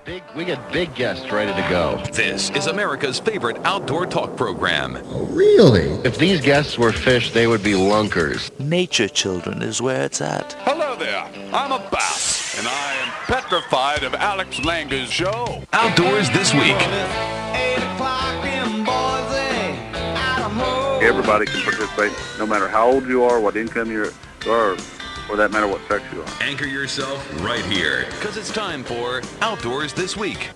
We got big guests ready to go. This is America's favorite outdoor talk program. Oh, really? If these guests were fish, they would be lunkers. Nature Children is where it's at. Hello there, I'm a bass, and I am petrified of Alex Langer's show. Outdoors This Week. Everybody can participate, no matter how old you are, what income you are, for that matter what sex you are. Anchor yourself right here, because it's time for Outdoors This Week.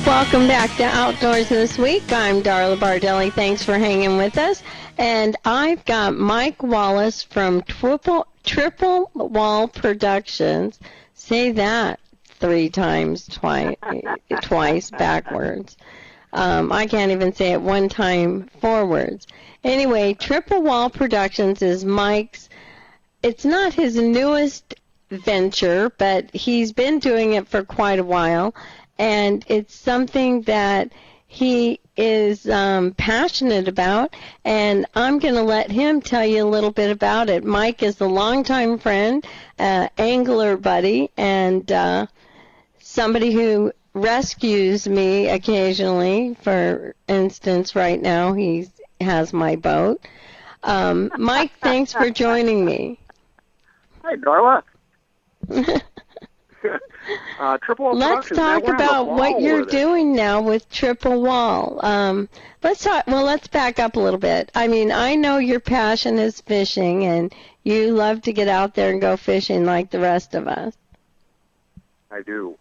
Welcome back to Outdoors This Week. I'm Darla Bardelli. Thanks for hanging with us. And I've got Mike Wallace from Triple Wall Productions. Say that twice backwards. I can't even say it one time forwards. Anyway, Triple Wall Productions is Mike's. It's not his newest venture, but he's been doing it for quite a while, and it's something that he is passionate about, and I'm going to let him tell you a little bit about it. Mike is a longtime friend, angler buddy, and somebody who rescues me occasionally. For instance, right now he has my boat. Mike, thanks for joining me. Hey, Darla. Triple Wall Let's talk about what you're doing now with Triple Wall. Let's back up a little bit. I mean, I know your passion is fishing, and you love to get out there and go fishing like the rest of us. I do.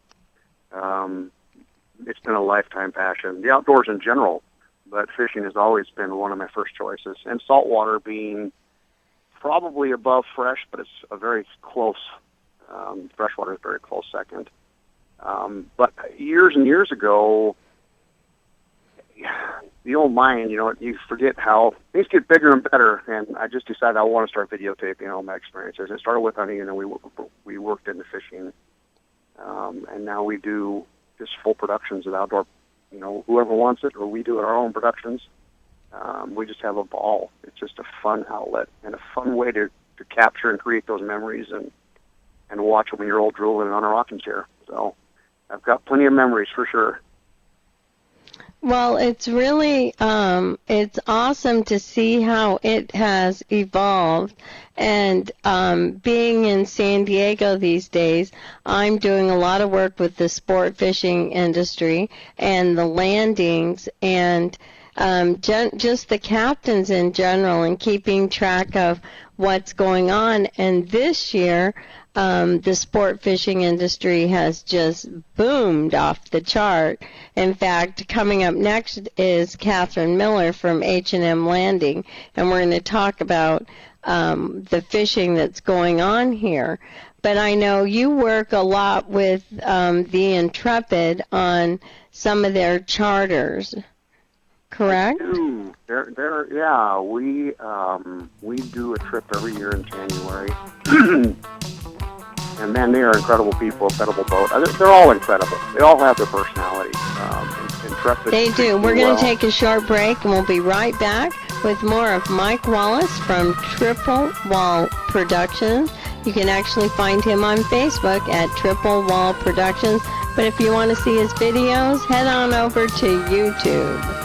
It's been a lifetime passion. The outdoors in general, but fishing has always been one of my first choices. And saltwater being probably above fresh, but it's a very close. Freshwater is a very close second. But years and years ago, the old mind, you forget how things get bigger and better. And I just decided I want to start videotaping all my experiences. It started with hunting, and then we worked into fishing. And now we do just full productions of outdoor, whoever wants it, or we do our own productions. We just have a ball. It's just a fun outlet and a fun way to capture and create those memories and watch them when you're old drooling on a rocking chair. So I've got plenty of memories for sure. Well, it's really, it's awesome to see how it has evolved. And being in San Diego these days, I'm doing a lot of work with the sport fishing industry and the landings and just the captains in general and keeping track of what's going on. And this year, the sport fishing industry has just boomed off the chart. In fact, coming up next is Catherine Miller from H&M Landing, and we're going to talk about the fishing that's going on here. But I know you work a lot with the Intrepid on some of their charters, correct? I do. We do a trip every year in January. And man, they are incredible people, incredible boat. They're all incredible. They all have their personality. Intrepid. They do. We're going to take a short break, and we'll be right back with more of Mike Wallace from Triple Wall Productions. You can actually find him on Facebook at Triple Wall Productions. But if you want to see his videos, head on over to YouTube.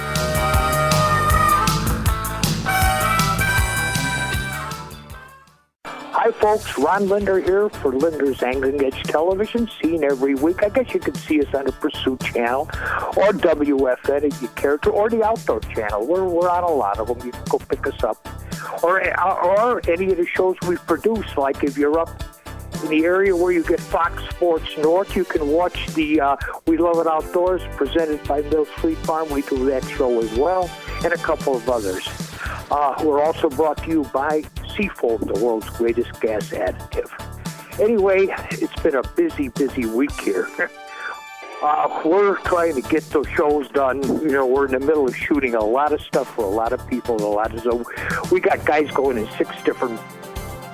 Hi, folks. Ron Linder here for Linder's Angling Edge Television, seen every week. I guess you can see us on the Pursuit Channel or WFN if you care to, or the Outdoor Channel. We're on a lot of them. You can go pick us up. Or any of the shows we've produced, like if you're up in the area where you get Fox Sports North, you can watch the We Love It Outdoors, presented by Mills Fleet Farm. We do that show as well, and a couple of others. We're also brought to you by Seafoam, the world's greatest gas additive. Anyway, it's been a busy week here. We're trying to get those shows done. We're in the middle of shooting a lot of stuff for a lot of people. So we got guys going in 6 different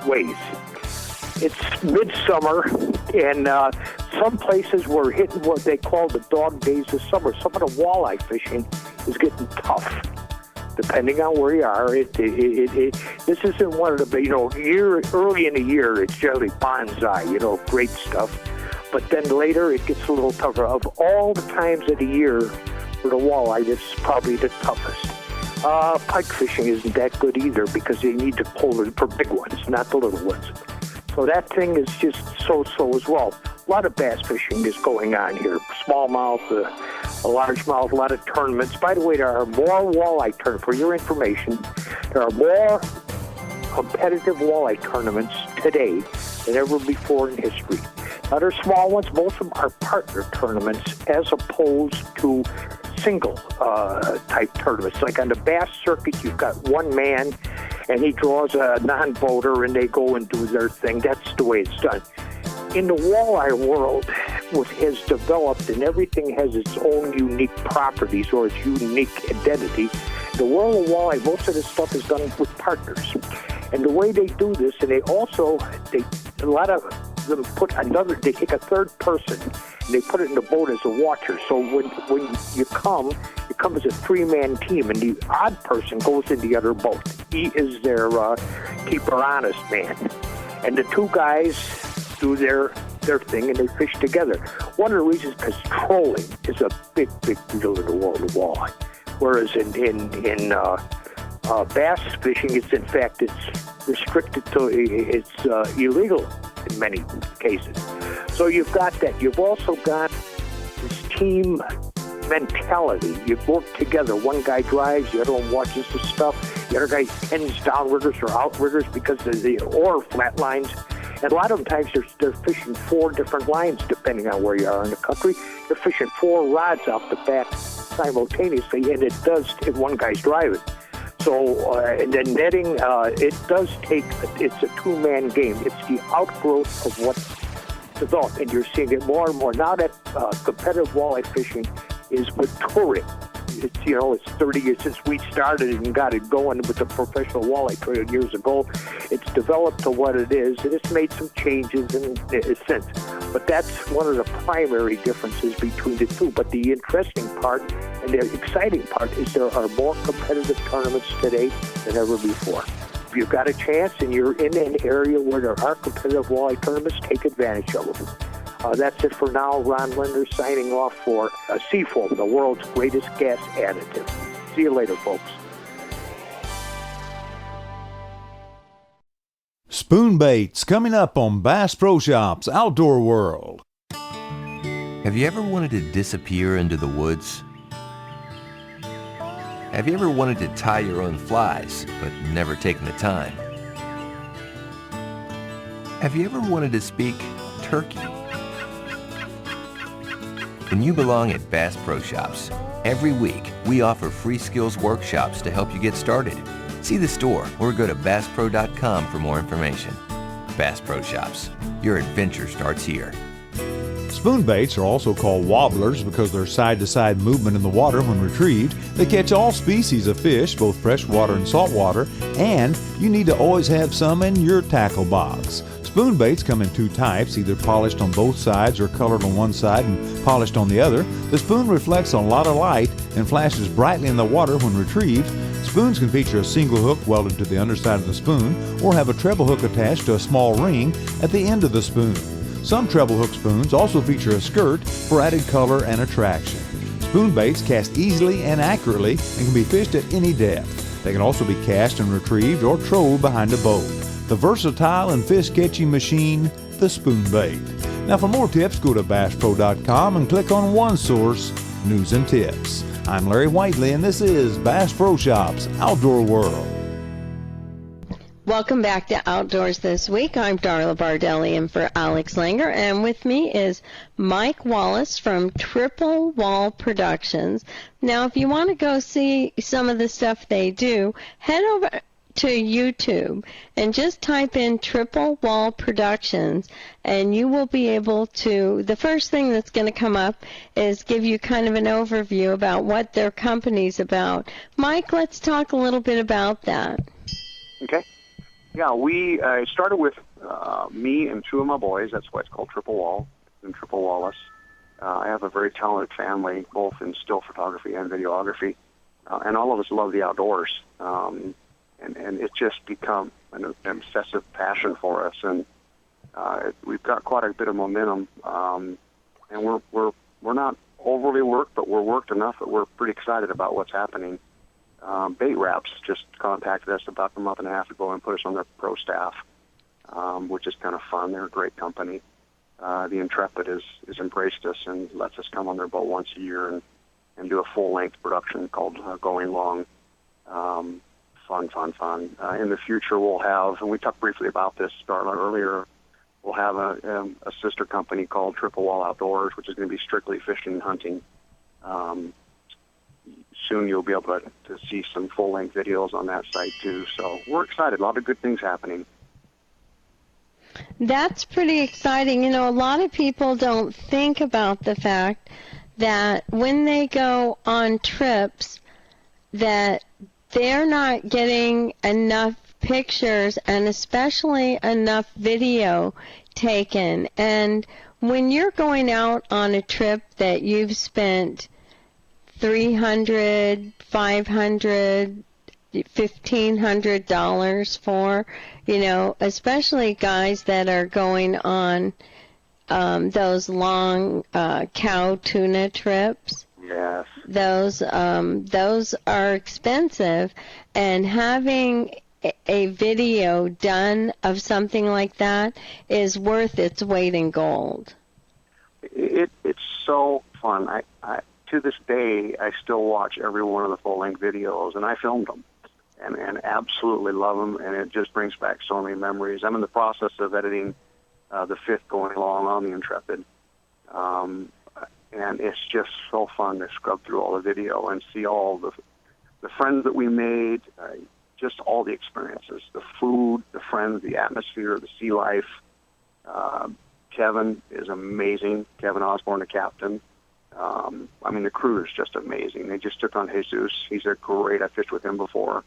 ways. It's midsummer, and some places we're hitting what they call the dog days of summer. Some of the walleye fishing is getting tough. depending on where you are. This isn't one of the, early in the year, it's generally bonsai, great stuff. But then later, it gets a little tougher. Of all the times of the year for the walleye, it's probably the toughest. Pike fishing isn't that good either because they need to pull it for big ones, not the little ones. So that thing is just so-so as well. A lot of bass fishing is going on here. Smallmouth, a largemouth, a lot of tournaments. By the way, there are more walleye tournaments. For your information, there are more competitive walleye tournaments today than ever before in history. Other small ones, most of them are partner tournaments as opposed to single type tournaments. Like on the bass circuit, you've got one man and he draws a non-boater and they go and do their thing. That's the way it's done. In the walleye world, what has developed, and everything has its own unique properties or its unique identity. The world of walleye, most of this stuff is done with partners. And the way they do this, and a lot of them they take a third person and they put it in the boat as a watcher. So when you come as a three-man team, and the odd person goes in the other boat. He is their keeper honest man. And the two guys do their thing and they fish together. One of the reasons is because trolling is a big deal in the world of walleye. Whereas in bass fishing, it's restricted to, it's illegal in many cases. So you've got that. You've also got this team mentality. You work together. One guy drives, the other one watches the stuff. The other guy tends downriggers or outriggers because of the or flat lines. And a lot of times they're fishing 4 different lines depending on where you are in the country. They're fishing 4 rods off the bat simultaneously, and if one guy's driving. So, and then netting, it's a 2-man game. It's the outgrowth of what's developed, and you're seeing it more and more. Now that competitive walleye fishing is maturing. It's 30 years since we started and got it going with the professional walleye trail years ago. It's developed to what it is, and it's made some changes since. But that's one of the primary differences between the two. But the interesting part and the exciting part is there are more competitive tournaments today than ever before. If you've got a chance and you're in an area where there are competitive walleye tournaments, take advantage of them. That's it for now. Ron Linder signing off for Seafoam, the world's greatest gas additive. See you later, folks. Spoon baits coming up on Bass Pro Shops Outdoor World. Have you ever wanted to disappear into the woods? Have you ever wanted to tie your own flies, but never taken the time? Have you ever wanted to speak turkey? Then you belong at Bass Pro Shops. Every week, we offer free skills workshops to help you get started. See the store or go to BassPro.com for more information. Bass Pro Shops. Your adventure starts here. Spoon baits are also called wobblers because their side-to-side movement in the water when retrieved. They catch all species of fish, both freshwater and saltwater, and you need to always have some in your tackle box. Spoon baits come in 2 types, either polished on both sides or colored on one side and polished on the other. The spoon reflects a lot of light and flashes brightly in the water when retrieved. Spoons can feature a single hook welded to the underside of the spoon or have a treble hook attached to a small ring at the end of the spoon. Some treble hook spoons also feature a skirt for added color and attraction. Spoon baits cast easily and accurately and can be fished at any depth. They can also be cast and retrieved or trolled behind a boat. The versatile and fish-catching machine, the spoon bait. Now for more tips, go to BassPro.com and click on One Source, News and Tips. I'm Larry Whiteley, and this is Bass Pro Shops Outdoor World. Welcome back to Outdoors This Week. I'm Darla Bardelli in for Alex Langer, and with me is Mike Wallace from Triple Wall Productions. Now, if you want to go see some of the stuff they do, head over to YouTube and just type in Triple Wall Productions, and you will be able to, the first thing that's going to come up is give you kind of an overview about what their company's about. Mike, let's talk a little bit about that. Okay. Yeah, we started with me and 2 of my boys. That's why it's called Triple Wall and Triple Wallace. I have a very talented family, both in still photography and videography. and all of us love the outdoors. And it's just become an obsessive passion for us, and we've got quite a bit of momentum. And we're not overly worked, but we're worked enough that we're pretty excited about what's happening. Bait Wraps just contacted us about a month and a half ago and put us on their pro staff, which is kind of fun. They're a great company. The Intrepid has embraced us and lets us come on their boat once a year and do a full-length production called Going Long. Fun. In the future, we'll have, and we talked briefly about this, Darla, earlier, we'll have a sister company called Triple Wall Outdoors, which is going to be strictly fishing and hunting. Soon you'll be able to see some full-length videos on that site, too. So we're excited. A lot of good things happening. That's pretty exciting. You know, a lot of people don't think about the fact that when they go on trips that they're not getting enough pictures and especially enough video taken. And when you're going out on a trip that you've spent $300, $500, $1,500 for, you know, especially guys that are going on those long cow tuna trips. Yes. Those are expensive, and having a video done of something like that is worth its weight in gold. It's so fun. I to this day, I still watch every one of the full-length videos, and I filmed them, and absolutely love them, and it just brings back so many memories. I'm in the process of editing the 5th Going Long on the Intrepid, and it's just so fun to scrub through all the video and see all the friends that we made, just all the experiences, the food, the friends, the atmosphere, the sea life. Kevin is amazing. Kevin Osborne, the captain. I mean, the crew is just amazing. They just took on Jesus. He's great. I fished with him before.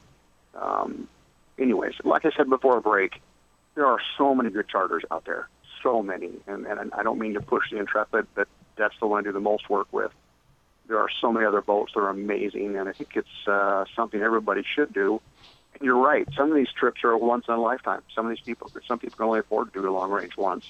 Anyways, like I said before a break, there are so many good charters out there. So many. And I don't mean to push the Intrepid, but that's the one I do the most work with. There are so many other boats that are amazing, and I think it's something everybody should do. And you're right. Some of these trips are once in a lifetime. Some people can only afford to do a long range once.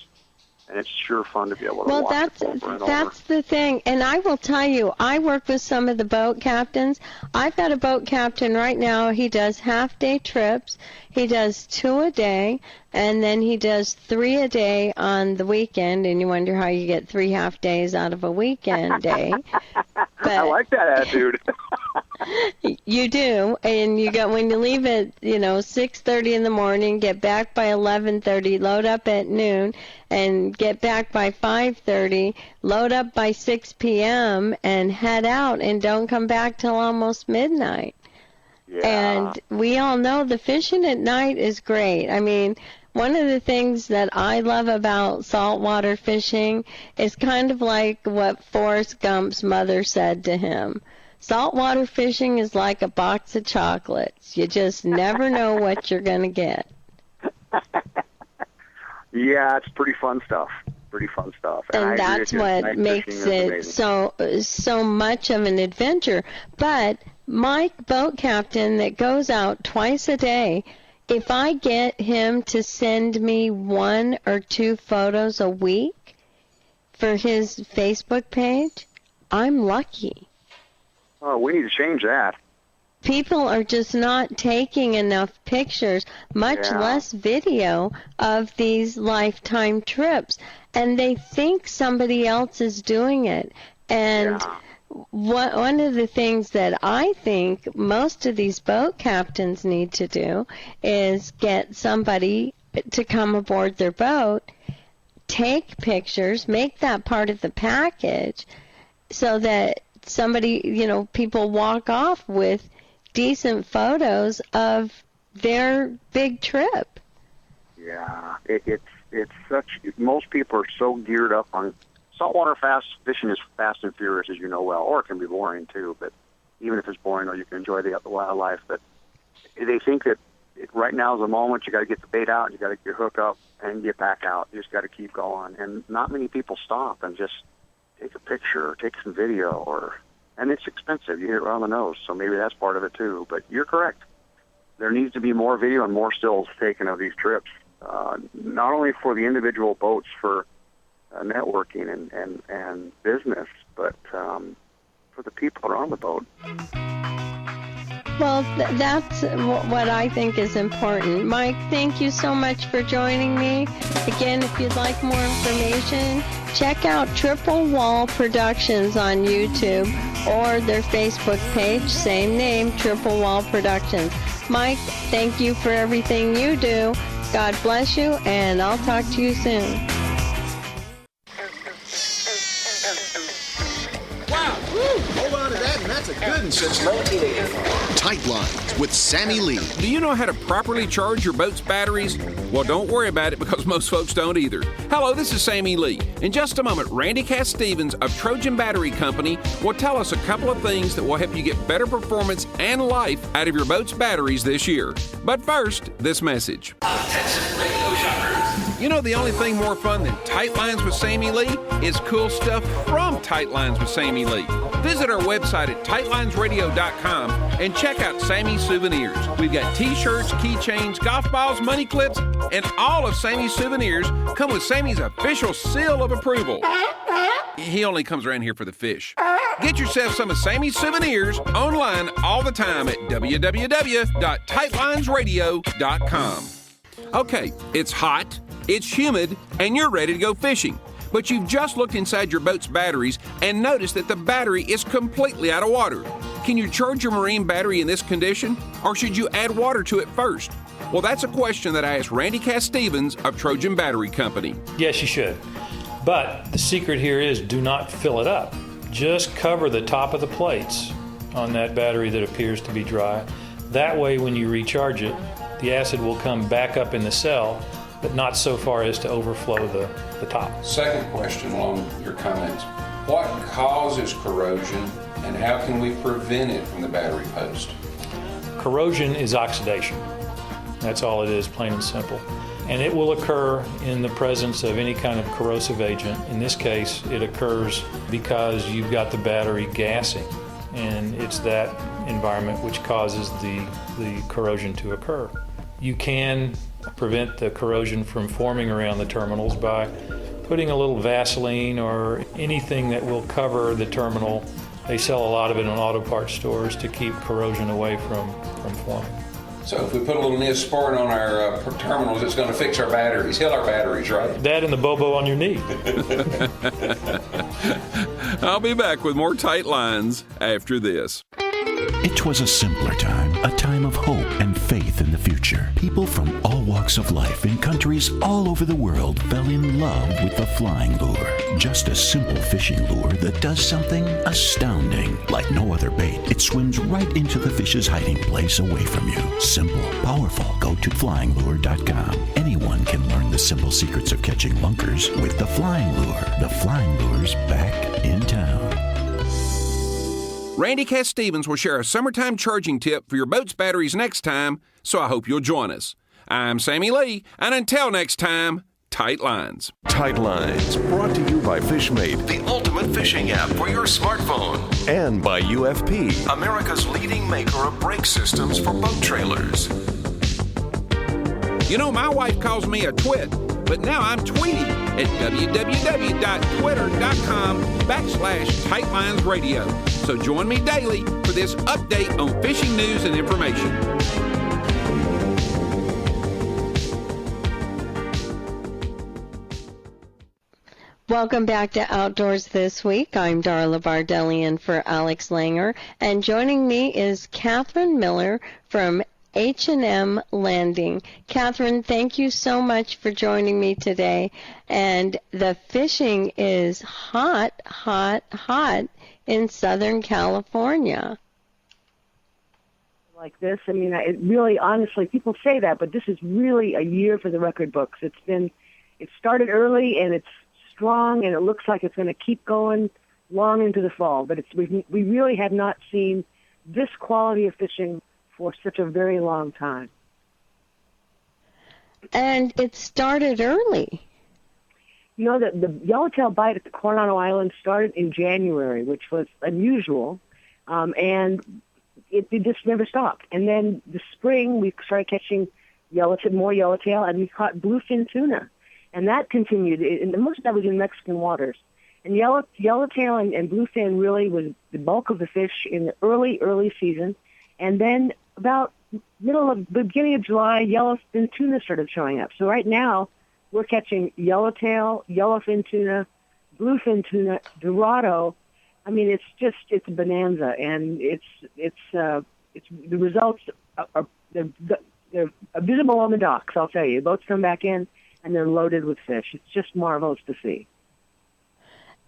And it's sure fun to be able to watch it over and over. That's the thing. And I will tell you, I work with some of the boat captains. I've got a boat captain right now. He does half-day trips. He does 2 a day, and then he does 3 a day on the weekend. And you wonder how you get 3 half days out of a weekend day. But I like that attitude. You do, and you go when you leave at 6:30 in the morning, get back by 11:30, load up at noon, and get back by 5:30, load up by 6 p.m. and head out, and don't come back till almost midnight. Yeah. And we all know the fishing at night is great. I mean, one of the things that I love about saltwater fishing is kind of like what Forrest Gump's mother said to him. Saltwater fishing is like a box of chocolates. You just never know what you're going to get. Yeah, it's pretty fun stuff. And that's what makes it so much of an adventure. But my boat captain that goes out twice a day, if I get him to send me 1 or 2 photos a week for his Facebook page, I'm lucky. Oh, we need to change that. People are just not taking enough pictures, much less video, of these lifetime trips. And they think somebody else is doing it. And one of the things that I think most of these boat captains need to do is get somebody to come aboard their boat, take pictures, make that part of the package so that somebody, people walk off with decent photos of their big trip. Yeah, it's such. Most people are so geared up on saltwater fishing is fast and furious, as you know well, or it can be boring too. But even if it's boring, or you can enjoy the wildlife, but they think that right now is the moment. You got to get the bait out, you got to get your hook up, and get back out. You just got to keep going. And not many people stop and just take a picture or take some video, and it's expensive. You hit it right on the nose, so maybe that's part of it too. But you're correct. There needs to be more video and more stills taken of these trips, not only for the individual boats for networking and business, but for the people that are on the boat. Well, that's what I think is important. Mike, thank you so much for joining me. Again, if you'd like more information, check out Triple Wall Productions on YouTube or their Facebook page, same name, Triple Wall Productions. Mike, thank you for everything you do. God bless you, and I'll talk to you soon. Wow! Woo! Hold on to that, and that's a good one since 1984. Tight Lines with Sammy Lee. Do you know how to properly charge your boat's batteries? Well, don't worry about it because most folks don't either. Hello, this is Sammy Lee. In just a moment, Randy Cass Stevens of Trojan Battery Company will tell us a couple of things that will help you get better performance and life out of your boat's batteries this year. But first, this message. You know, the only thing more fun than Tight Lines with Sammy Lee is cool stuff from Tight Lines with Sammy Lee. Visit our website at tightlinesradio.com and check out Sammy's souvenirs. We've got t-shirts, keychains, golf balls, money clips, and all of Sammy's souvenirs come with Sammy's official seal of approval. He only comes around here for the fish. Get yourself some of Sammy's souvenirs online all the time at www.tightlinesradio.com. Okay, it's hot, it's humid, and you're ready to go fishing. But you've just looked inside your boat's batteries and noticed that the battery is completely out of water. Can you charge your marine battery in this condition, or should you add water to it first? Well, that's a question that I asked Randy Cass Stevens of Trojan Battery Company. Yes, you should. But the secret here is do not fill it up. Just cover the top of the plates on that battery that appears to be dry. That way, when you recharge it, the acid will come back up in the cell, but not so far as to overflow the top. Second question along your comments. What causes corrosion and how can we prevent it from the battery post? Corrosion is oxidation. That's all it is, plain and simple. And it will occur in the presence of any kind of corrosive agent. In this case, it occurs because you've got the battery gassing, and it's that environment which causes the corrosion to occur. You can prevent the corrosion from forming around the terminals by putting a little Vaseline or anything that will cover the terminal. They sell a lot of it in auto parts stores to keep corrosion away from forming. So if we put a little Neosporin on our terminals, it's going to fix our batteries, heal our batteries, right? That and the Bobo on your knee. I'll be back with more Tight Lines after this. It was a simpler time, a time of hope and faith in the future. People from all walks of life in countries all over the world fell in love with the flying lure. Just a simple fishing lure that does something astounding. Like no other bait, it swims right into the fish's hiding place away from you. Simple, powerful. Go to flyinglure.com. Anyone can learn the simple secrets of catching lunkers with the flying lure. The flying lure's back in town. Randy Cass Stevens will share a summertime charging tip for your boat's batteries next time, so I hope you'll join us. I'm Sammy Lee, and until next time, Tight Lines. Tight Lines, brought to you by FishMate, the ultimate fishing app for your smartphone. And by UFP, America's leading maker of brake systems for boat trailers. You know, my wife calls me a twit, but now I'm tweeting at www.twitter.com/TightLinesRadio. So join me daily for this update on fishing news and information. Welcome back to Outdoors This Week. I'm Darla Bardelli in for Alex Langer, and joining me is Catherine Miller from H&M Landing. Catherine, thank you so much for joining me today. And the fishing is hot, hot, hot in Southern California. Like this, I mean, it really, honestly, people say that, but this is really a year for the record books. It started early and it's strong, and it looks like it's going to keep going long into the fall. But we really have not seen this quality of fishing for such a very long time. And it started early. You know, the yellowtail bite at the Coronado Islands started in January, which was unusual. and it just never stopped. And then the spring, we started catching more yellowtail, and we caught bluefin tuna. And that continued, and most of that was in Mexican waters. And yellowtail and bluefin really was the bulk of the fish in the early season. And then about beginning of July, yellowfin tuna started showing up. So right now, we're catching yellowtail, yellowfin tuna, bluefin tuna, dorado. I mean, it's a bonanza, and it's the results are they're visible on the docks. I'll tell you, boats come back in and they're loaded with fish. It's just marvelous to see.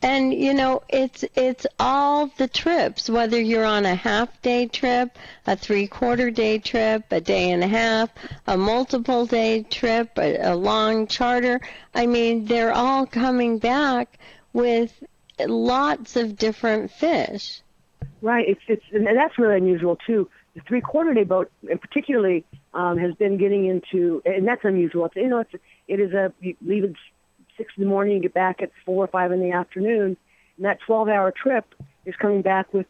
And, it's all the trips, whether you're on a half-day trip, a three-quarter-day trip, a day and a half, a multiple-day trip, a long charter. I mean, they're all coming back with lots of different fish. Right. And that's really unusual, too. The three-quarter-day boat, particularly, has been getting into, and that's unusual. You leave at 6 in the morning, you get back at 4 or 5 in the afternoon, and that 12-hour trip is coming back with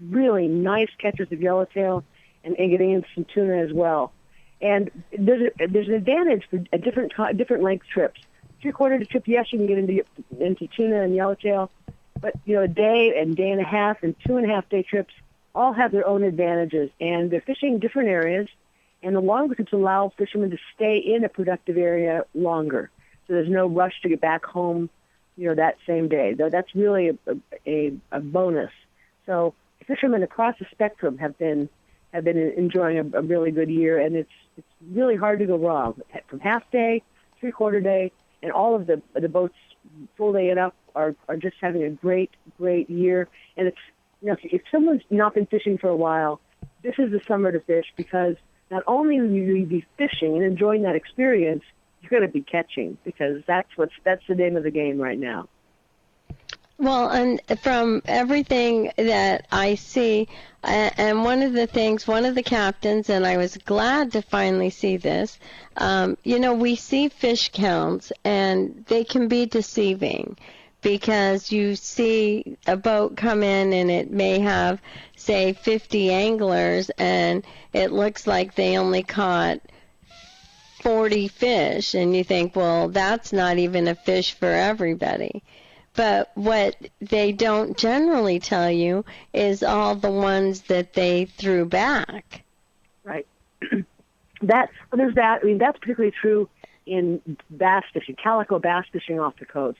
really nice catches of yellowtail and getting into some tuna as well. And there's an advantage for different length trips. Three-quarter trip, yes, you can get into tuna and yellowtail, but a day and a half and 2.5-day trips all have their own advantages, and they're fishing different areas, and the longer trips allow fishermen to stay in a productive area longer. So there's no rush to get back home, that same day. Though that's really a bonus. So fishermen across the spectrum have been enjoying a really good year, and it's really hard to go wrong. From half day, three-quarter day, and all of the boats full day and up are just having a great year. And it's if someone's not been fishing for a while, this is the summer to fish, because not only will you be fishing and enjoying that experience, you're going to be catching, because that's the name of the game right now. Well, and from everything that I see, and one of the captains, and I was glad to finally see this, we see fish counts, and they can be deceiving, because you see a boat come in and it may have, say, 50 anglers, and it looks like they only caught 40 fish, and you think, well, that's not even a fish for everybody. But what they don't generally tell you is all the ones that they threw back. Right. There's that. I mean, that's particularly true in bass fishing, calico bass fishing off the coast.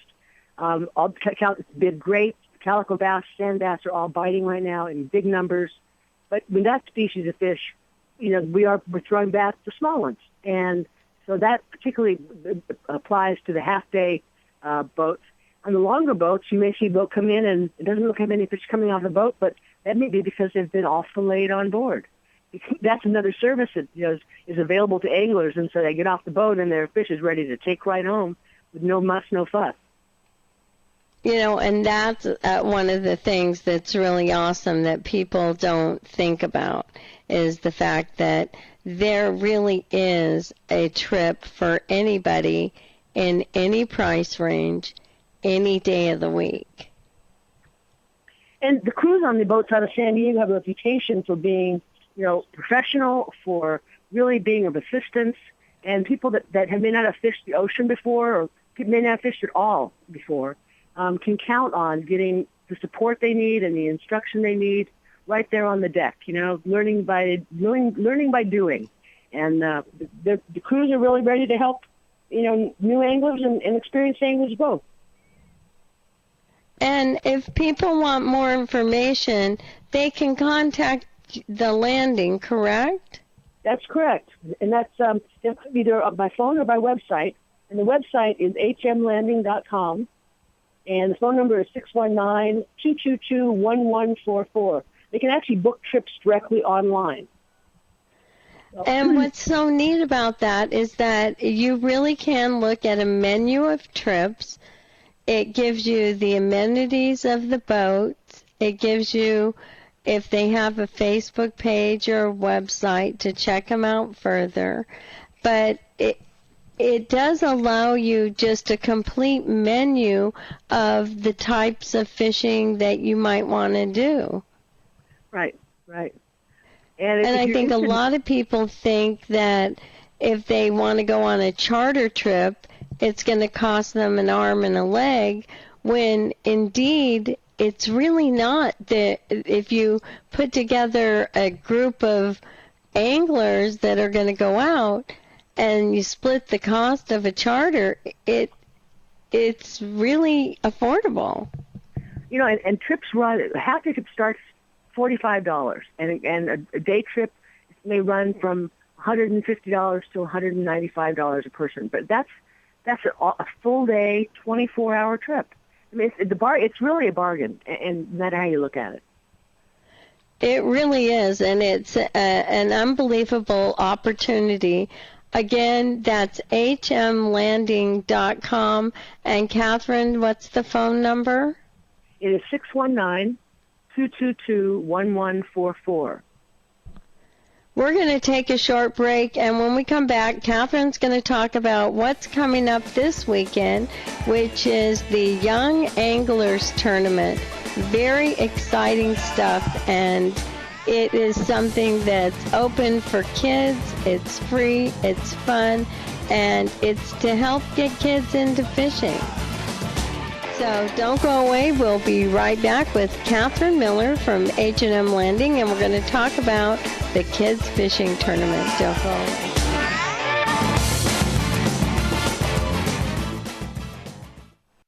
It's been great. Calico bass, sand bass are all biting right now in big numbers. But when that species of fish, we're throwing back the small ones. And so that particularly applies to the half-day boats. On the longer boats, you may see a boat come in and it doesn't look like many fish coming off the boat, but that may be because they've been all filleted on board. That's another service that is available to anglers, and so they get off the boat and their fish is ready to take right home with no muss, no fuss. And that's one of the things that's really awesome that people don't think about, is the fact that there really is a trip for anybody in any price range, any day of the week. And the crews on the boats out of San Diego have a reputation for being, professional, for really being of assistance, and people that may not have fished the ocean before, or may not have fished at all before, can count on getting the support they need and the instruction they need right there on the deck. Learning by doing, and the crews are really ready to help. New anglers and experienced anglers both. And if people want more information, they can contact the landing, correct? That's correct. And that's either by phone or by website. And the website is hmlanding.com. And the phone number is 619-222-1144. They can actually book trips directly online. And what's so neat about that is that you really can look at a menu of trips. It gives you the amenities of the boats. It gives you, if they have a Facebook page or a website, to check them out further. But it does allow you just a complete menu of the types of fishing that you might want to do. Right. And I think a lot of people think that if they want to go on a charter trip, it's going to cost them an arm and a leg, when indeed it's really not. If you put together a group of anglers that are going to go out and you split the cost of a charter, it's really affordable. You know, and trips run, half the trip starts $45, and a day trip may run from $150 to $195 a person. But that's a full day, 24-hour trip. I mean, it's really a bargain, and no matter how you look at it. It really is, and it's an unbelievable opportunity. Again, that's hmlanding.com. And Catherine, what's the phone number? It is 619-222-1144. We're going to take a short break, and when we come back, Catherine's going to talk about what's coming up this weekend, which is the Young Anglers Tournament. Very exciting stuff, and it is something that's open for kids. It's free, it's fun, and it's to help get kids into fishing. So don't go away. We'll be right back with Catherine Miller from H&M Landing, and we're going to talk about the kids fishing tournament. Don't go away.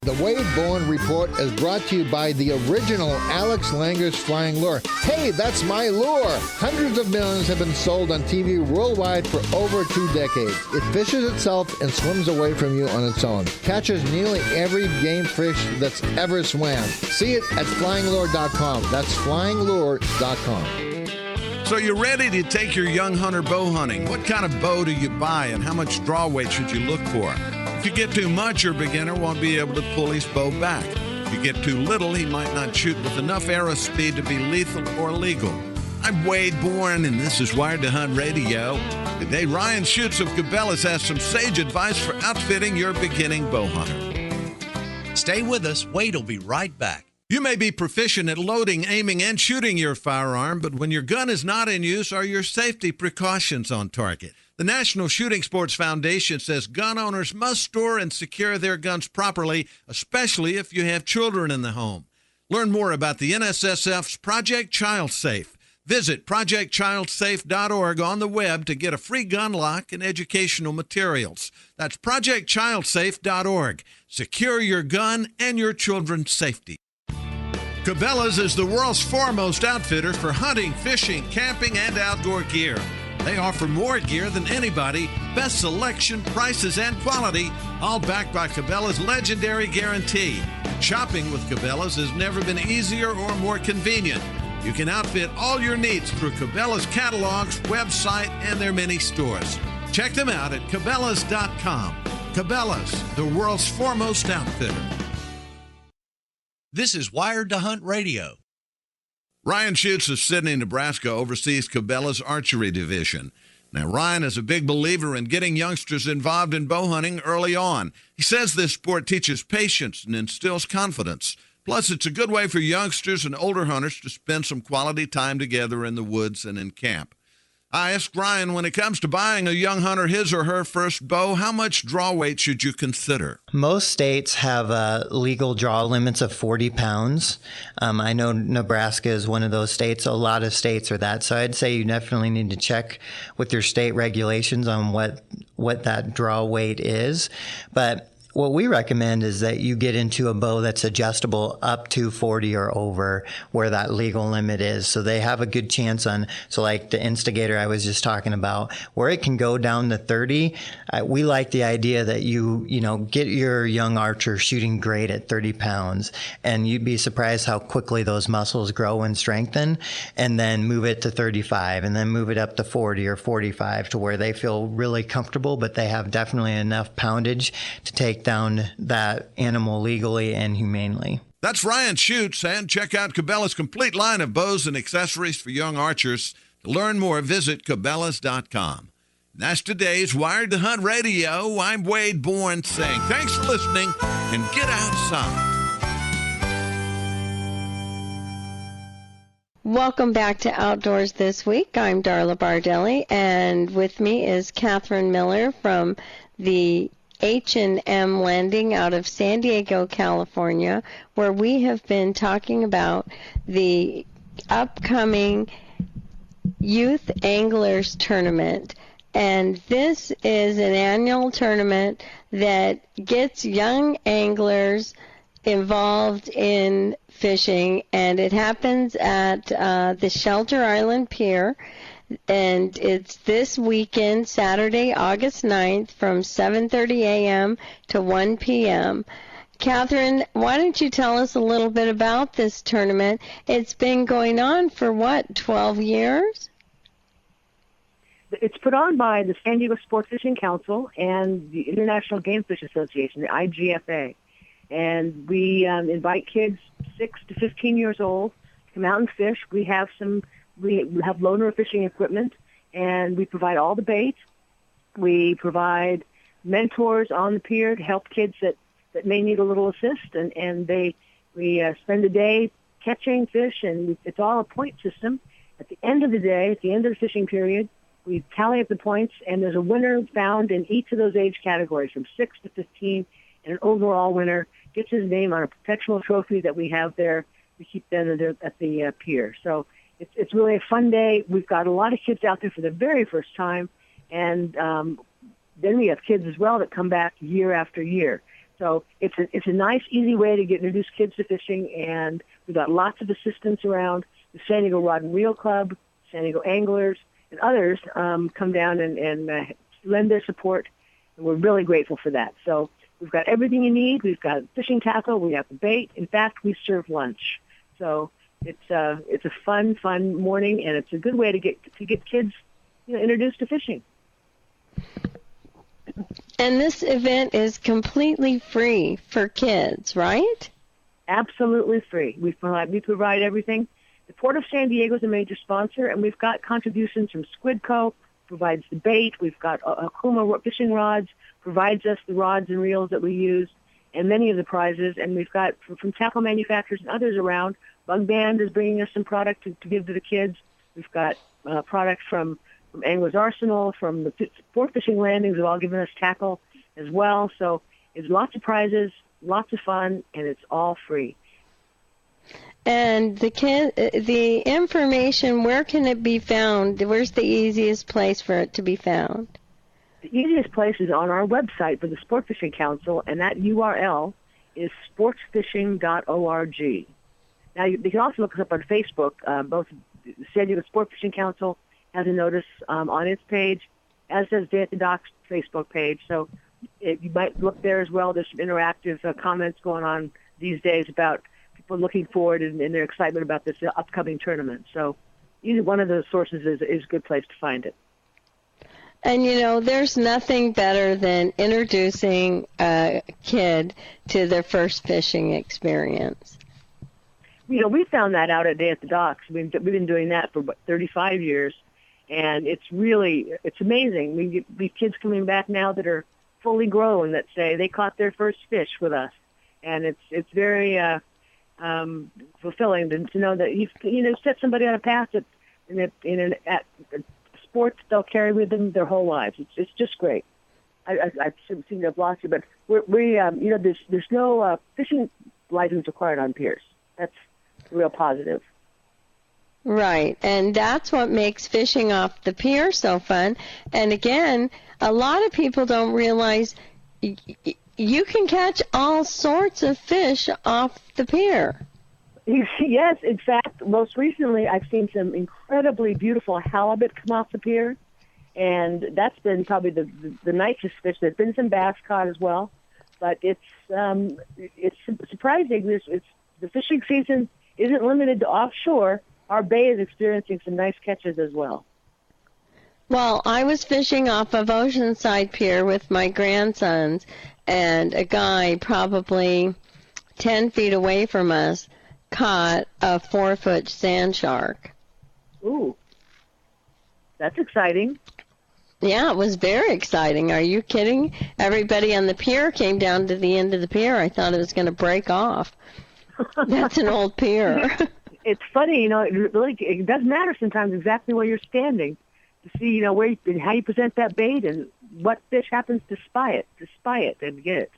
The Wade Bowen Report is brought to you by the original Alex Langer's Flying Lure. Hey, that's my lure! Hundreds of millions have been sold on TV worldwide for over 2 decades. It fishes itself and swims away from you on its own. Catches nearly every game fish that's ever swam. See it at flyinglure.com. That's flyinglure.com. So you're ready to take your young hunter bow hunting. What kind of bow do you buy, and how much draw weight should you look for? If you get too much, your beginner won't be able to pull his bow back. If you get too little, he might not shoot with enough arrow speed to be lethal or legal. I'm Wade Bourne, and this is Wired to Hunt Radio. Today, Ryan Schutz of Cabela's has some sage advice for outfitting your beginning bow hunter. Stay with us. Wade will be right back. You may be proficient at loading, aiming, and shooting your firearm, but when your gun is not in use, are your safety precautions on target? The National Shooting Sports Foundation says gun owners must store and secure their guns properly, especially if you have children in the home. Learn more about the NSSF's Project Child Safe. Visit projectchildsafe.org on the web to get a free gun lock and educational materials. That's projectchildsafe.org. Secure your gun and your children's safety. Cabela's is the world's foremost outfitter for hunting, fishing, camping, and outdoor gear. They offer more gear than anybody, best selection, prices, and quality, all backed by Cabela's legendary guarantee. Shopping with Cabela's has never been easier or more convenient. You can outfit all your needs through Cabela's catalogs, website, and their many stores. Check them out at Cabela's.com. Cabela's, the world's foremost outfitter. This is Wired to Hunt Radio. Ryan Schutz of Sidney, Nebraska, oversees Cabela's archery division. Now, Ryan is a big believer in getting youngsters involved in bow hunting early on. He says this sport teaches patience and instills confidence. Plus, it's a good way for youngsters and older hunters to spend some quality time together in the woods and in camp. I asked Ryan, when it comes to buying a young hunter his or her first bow, how much draw weight should you consider? Most states have legal draw limits of 40 pounds. I know Nebraska is one of those states. A lot of states are that. So I'd say you definitely need to check with your state regulations on what that draw weight is. But what we recommend is that you get into a bow that's adjustable up to 40 or over where that legal limit is. So they have a good chance on, so like the Instigator I was just talking about, where it can go down to 30. We like the idea that you get your young archer shooting great at 30 pounds, and you'd be surprised how quickly those muscles grow and strengthen, and then move it to 35, and then move it up to 40 or 45 to where they feel really comfortable, but they have definitely enough poundage to take down that animal legally and humanely. That's Ryan Schutz, and check out Cabela's complete line of bows and accessories for young archers. To learn more, visit Cabela's.com. That's today's Wired to Hunt Radio. I'm Wade Bourne saying thanks for listening and get outside. Welcome back to Outdoors This Week. I'm Darla Bardelli, and with me is Catherine Miller from the H&M Landing out of San Diego, California, where we have been talking about the upcoming Youth Anglers Tournament. And this is an annual tournament that gets young anglers involved in fishing, and it happens at the Shelter Island Pier, and it's this weekend, Saturday, August 9th, from 7:30 a.m. to 1 p.m. Catherine, why don't you tell us a little bit about this tournament? It's been going on for, 12 years? It's put on by the San Diego Sport Fishing Council and the International Game Fish Association, the IGFA. And we invite kids 6 to 15 years old to come out and fish. We have loaner fishing equipment, and we provide all the bait. We provide mentors on the pier to help kids that may need a little assist, and we spend the day catching fish, and it's all a point system. At the end of the day, at the end of the fishing period, we tally up the points, and there's a winner found in each of those age categories, from 6 to 15, and an overall winner gets his name on a perpetual trophy that we have there. We keep them at the pier. So it's really a fun day. We've got a lot of kids out there for the very first time, and then we have kids as well that come back year after year. So it's a nice, easy way to introduce kids to fishing, and we've got lots of assistants around. The San Diego Rod and Reel Club, San Diego Anglers, and others come down and lend their support, and we're really grateful for that. So we've got everything you need. We've got fishing tackle. We have the bait. In fact, we serve lunch. So it's a fun morning, and it's a good way to get kids introduced to fishing. And this event is completely free for kids, right? Absolutely free. We provide everything. The Port of San Diego is a major sponsor, and we've got contributions from Squidco, provides the bait. We've got Akuma fishing rods, provides us the rods and reels that we use, and many of the prizes. And we've got from tackle manufacturers and others around. Bug Band is bringing us some product to give to the kids. We've got products from Anglers Arsenal, from the Sport Fishing Landings have all given us tackle as well. So it's lots of prizes, lots of fun, and it's all free. And the information, where can it be found? Where's the easiest place for it to be found? The easiest place is on our website for the Sport Fishing Council, and that URL is sportsfishing.org. Now, you can also look us up on Facebook. Both the San Diego Sport Fishing Council has a notice on its page, as does Day at the Docks Facebook page. So you might look there as well. There's some interactive comments going on these days about people looking forward and their excitement about this upcoming tournament. So either one of those sources is a good place to find it. And, there's nothing better than introducing a kid to their first fishing experience. We found that out at Day at the Docks. We've been doing that for 35 years, and it's amazing. We get kids coming back now that are fully grown that say they caught their first fish with us, and it's very fulfilling to know that you set somebody on a path that in a sport they'll carry with them their whole lives. It's just great. I shouldn't seem to have lost you, but there's no fishing license required on piers. That's a real positive. Right, and that's what makes fishing off the pier so fun. And again, a lot of people don't realize you can catch all sorts of fish off the pier. Yes, in fact, most recently I've seen some incredibly beautiful halibut come off the pier, and that's been probably the nicest fish. There's been some bass caught as well, but it's surprising. The fishing season isn't limited to offshore. Our bay is experiencing some nice catches as well. Well, I was fishing off of Oceanside Pier with my grandsons, and a guy probably 10 feet away from us caught a 4-foot sand shark. Ooh, that's exciting. Yeah, it was very exciting. Are you kidding? Everybody on the pier came down to the end of the pier. I thought it was going to break off. That's an old pier. it's funny, it doesn't matter sometimes exactly where you're standing to see, how you present that bait and what fish happens to spy it and get it.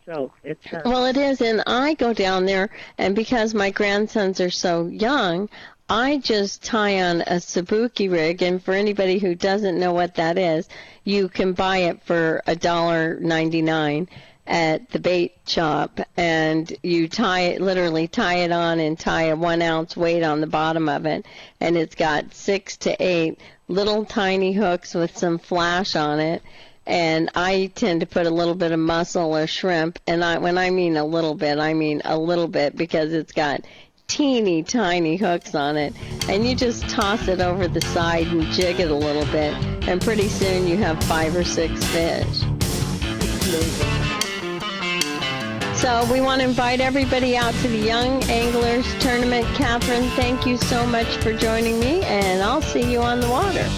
So it's well, it is, and I go down there, and because my grandsons are so young, I just tie on a Sabuki rig, and for anybody who doesn't know what that is, you can buy it for $1.99 at the bait shop, and you literally tie it on and tie a 1 ounce weight on the bottom of it, and it's got 6 to 8 little tiny hooks with some flash on it. And I tend to put a little bit of mussel or shrimp, and when I mean a little bit, I mean a little bit, because it's got teeny tiny hooks on it, and you just toss it over the side and jig it a little bit, and pretty soon you have 5 or 6 fish. So we want to invite everybody out to the Young Anglers Tournament. Catherine, thank you so much for joining me, and I'll see you on the water.